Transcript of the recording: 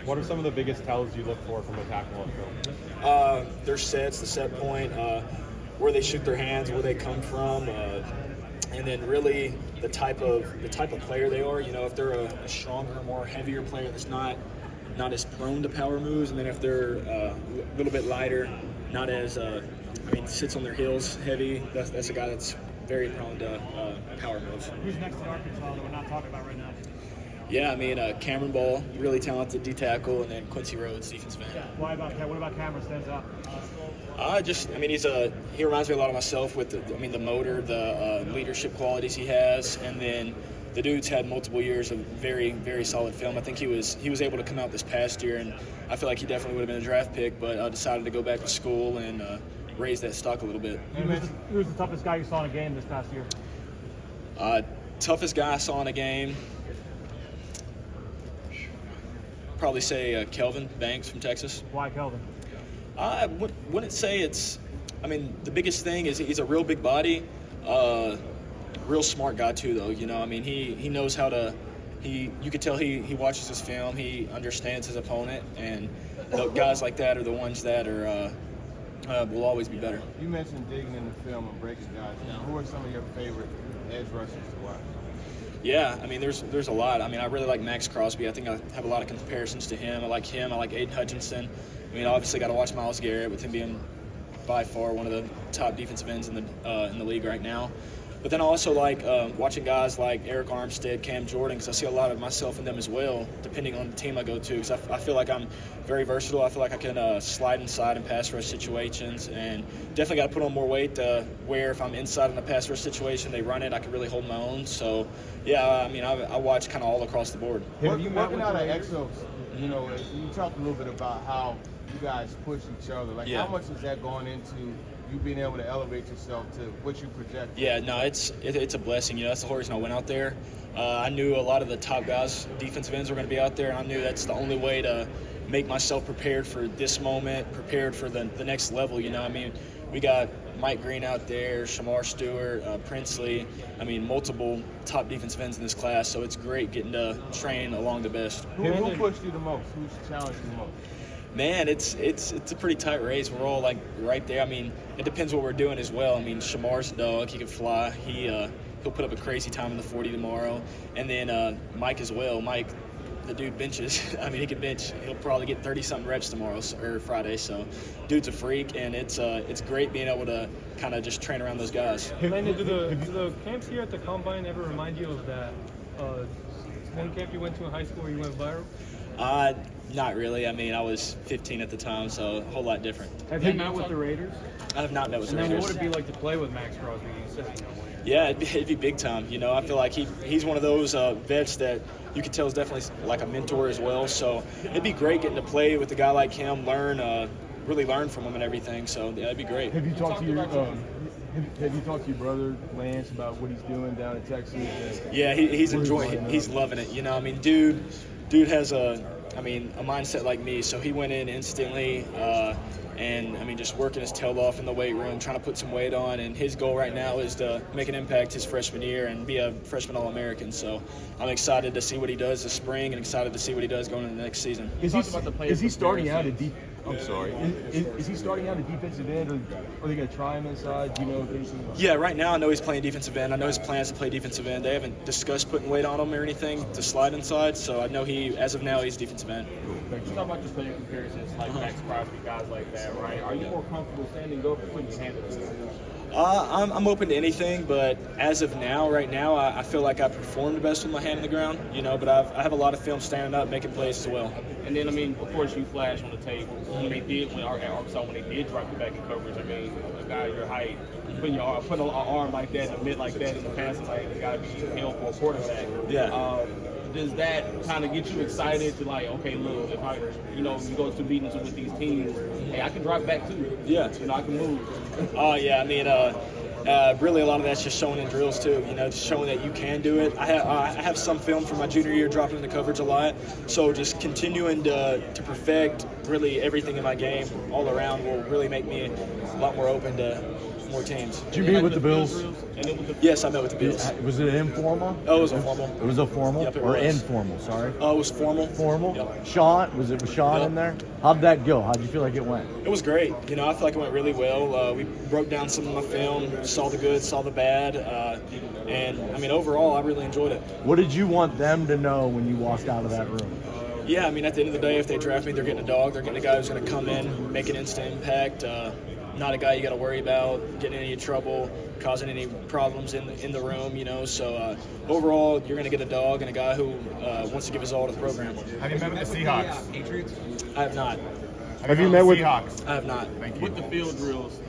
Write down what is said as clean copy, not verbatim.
What are some of the biggest tells you look for from a tackle on film? Their sets, the set point, where they shoot their hands, where they come from, and then really the type of player they are. You know, if they're a stronger, more heavier player that's not as prone to power moves, and then if they're a little bit lighter, not as sits on their heels heavy, that's a guy that's very prone to power moves. Who's next in Arkansas that we're not talking about right now? Yeah, Cameron Ball, really talented D tackle, and then Quincy Rhodes, defensive end. What about Cameron stands out? He reminds me a lot of myself with the motor, the leadership qualities he has, and then the dude's had multiple years of very, very solid film. I think he was able to come out this past year, and I feel like he definitely would have been a draft pick, but decided to go back to school and raise that stock a little bit. Who's the toughest guy you saw in a game this past year? Toughest guy I saw in a game, probably say Kelvin Banks from Texas. Why Kelvin? I wouldn't say it's. The biggest thing is he's a real big body, real smart guy too. Though he knows how to. You could tell he watches his film. He understands his opponent, and guys like that are the ones that will always be better. You mentioned digging in the film and breaking guys down. Who are some of your favorite edge rushers to watch? Yeah, there's a lot. I really like Max Crosby. I think I have a lot of comparisons to him. I like him. I like Aiden Hutchinson. Obviously got to watch Myles Garrett, with him being by far one of the top defensive ends in the league right now. But then I also like watching guys like Eric Armstead, Cam Jordan, because I see a lot of myself in them as well, depending on the team I go to. Because I feel like I'm very versatile. I feel like I can slide inside in pass rush situations, and definitely got to put on more weight where if I'm inside in a pass rush situation, they run it, I can really hold my own. So, yeah, I watch kind of all across the board. Working out of Exos, you talked a little bit about how you guys push each other. How much is that going into you being able to elevate yourself to what you project? Yeah, no, it's a blessing. That's the whole reason I went out there. I knew a lot of the top guys, defensive ends, were going to be out there, and I knew that's the only way to make myself prepared for this moment, prepared for the next level. We got Mike Green out there, Shamar Stewart, Princely. Multiple top defensive ends in this class, so it's great getting to train along the best. Who pushed you the most? Who's challenged you the most? Man, it's a pretty tight race. We're all right there. It depends what we're doing as well. Shamar's a dog. He can fly. He'll put up a crazy time in the 40 tomorrow. And then Mike as well. Mike, the dude benches. He can bench. He'll probably get 30-something reps tomorrow or Friday. So, dude's a freak, and it's great being able to kind of just train around those guys. Landon, do the camps here at the Combine ever remind you of that one camp you went to in high school where you went viral? Not really. I was 15 at the time, so a whole lot different. Have you met with the Raiders? I have not met with the Raiders. Raiders. What would it be like to play with Max Crosby? You said you know one. Yeah, it'd be big time. I feel like he's one of those vets that you could tell is definitely like a mentor as well. So it'd be great getting to play with a guy like him, really learn from him and everything. So yeah, it'd be great. Have you talked to your brother Lance about what he's doing down in Texas? Yeah, he's enjoying it. He's loving it. Dude has a mindset like me. So he went in instantly. And just working his tail off in the weight room, trying to put some weight on, and his goal right now is to make an impact his freshman year and be a freshman All-American. So I'm excited to see what he does this spring, and excited to see what he does going into the next season. Is he starting out at Is he starting out at defensive end, or are they going to try him inside? Do you know anything about Yeah, right now I know he's playing defensive end. I know his plans to play defensive end. They haven't discussed putting weight on him or anything to slide inside, so I know as of now, he's defensive end. You talk about just player comparisons like Max Crosby, guys like that, right? Are you more comfortable standing up or putting your hand up to the I'm open to anything, but as of now, right now, I feel like I performed best with my hand on the ground, but I have a lot of film standing up, making plays as well. And then, of course, you flash on the tape when Arkansas, when they did drop you back in coverage. A guy your height, putting an arm like that, a mid like that in the passing lane, it's got to be held for a quarterback. Yeah. Does that kind of get you excited to okay, look, if I, you go to meetings with these teams, hey, I can drop back too. Yeah. I can move. Oh, yeah. Really a lot of that's just showing in drills too, just showing that you can do it. I have some film from my junior year dropping into coverage a lot, so just continuing to perfect really everything in my game all around will really make me a lot more open to sophomore teams. Did you meet with the Bills? And it was the Yes, I met with the Bills. Was it informal? Oh, it was informal. It was a formal Yep, it or was. informal? Sorry. Oh, it was formal. Formal. Yep. Sean, was Sean Yep. in there? How'd that go? How'd you feel like it went? It was great. You know, I feel like it went really well. We broke down some of my film, saw the good, saw the bad, and I mean, overall, I really enjoyed it. What did you want them to know when you walked out of that room? Yeah, I mean, at the end of the day, if they draft me, they're getting a dog. They're getting a guy who's going to come in, make an instant impact. Not a guy you got to worry about getting in any trouble, causing any problems in the room. You know, so overall, you're going to get a dog and a guy who wants to give his all to the program. Have you met with the Seahawks? I have not. Have you met with Seahawks? I have not. Thank you. with the field drills.